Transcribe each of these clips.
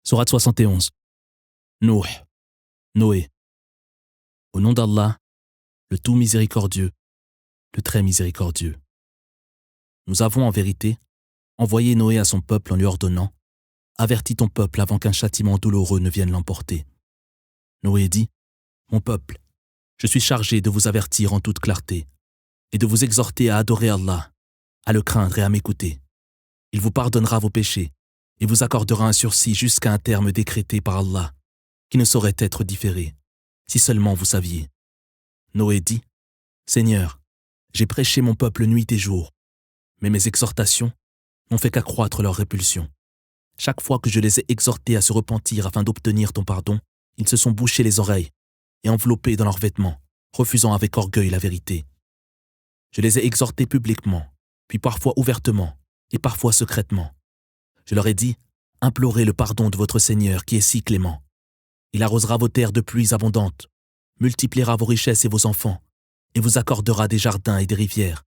Sourate 71. Nouh, Noé. Au nom d'Allah, le tout miséricordieux, le très miséricordieux. Nous avons en vérité envoyé Noé à son peuple en lui ordonnant « Avertis ton peuple avant qu'un châtiment douloureux ne vienne l'emporter. » Noé dit « Mon peuple, je suis chargé de vous avertir en toute clarté et de vous exhorter à adorer Allah, à le craindre et à m'écouter. Il vous pardonnera vos péchés et vous accordera un sursis jusqu'à un terme décrété par Allah, qui ne saurait être différé, si seulement vous saviez. » Noé dit « Seigneur, j'ai prêché mon peuple nuit et jour, mais mes exhortations n'ont fait qu'accroître leur répulsion. Chaque fois que je les ai exhortés à se repentir afin d'obtenir ton pardon, ils se sont bouchés les oreilles et enveloppés dans leurs vêtements, refusant avec orgueil la vérité. Je les ai exhortés publiquement, puis parfois ouvertement et parfois secrètement. Je leur ai dit « Implorez le pardon de votre Seigneur qui est si clément. Il arrosera vos terres de pluies abondantes, multipliera vos richesses et vos enfants, et vous accordera des jardins et des rivières.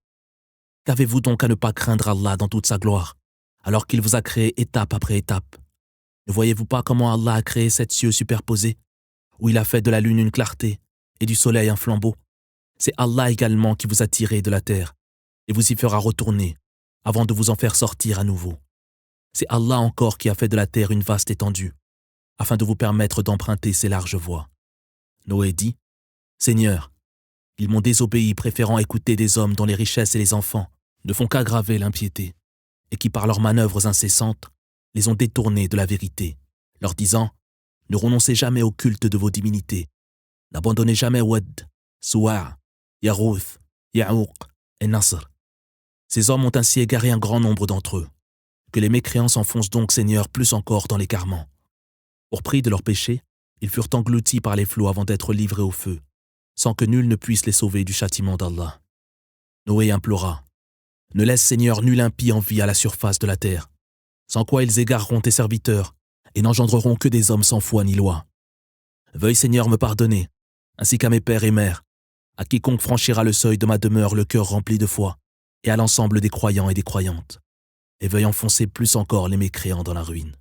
Qu'avez-vous donc à ne pas craindre Allah dans toute sa gloire, alors qu'il vous a créé étape après étape? Ne voyez-vous pas comment Allah a créé 7 cieux superposés, où il a fait de la lune une clarté et du soleil un flambeau? C'est Allah également qui vous a tiré de la terre et vous y fera retourner avant de vous en faire sortir à nouveau. C'est Allah encore qui a fait de la terre une vaste étendue, afin de vous permettre d'emprunter ses larges voies. » Noé dit « Seigneur, ils m'ont désobéi préférant écouter des hommes dont les richesses et les enfants ne font qu'aggraver l'impiété, et qui par leurs manœuvres incessantes les ont détournés de la vérité, leur disant « Ne renoncez jamais au culte de vos divinités, n'abandonnez jamais Wad, Suwa', Yarouth, Ya'ouq et Nasr. » Ces hommes ont ainsi égaré un grand nombre d'entre eux. Que les mécréants s'enfoncent donc, Seigneur, plus encore dans l'égarement. Pour prix de leurs péchés, ils furent engloutis par les flots avant d'être livrés au feu, sans que nul ne puisse les sauver du châtiment d'Allah. Noé implora « Ne laisse, Seigneur, nul impie en vie à la surface de la terre, sans quoi ils égareront tes serviteurs et n'engendreront que des hommes sans foi ni loi. Veuille, Seigneur, me pardonner, ainsi qu'à mes pères et mères, à quiconque franchira le seuil de ma demeure le cœur rempli de foi, et à l'ensemble des croyants et des croyantes. Et veuille enfoncer plus encore les mécréants dans la ruine. »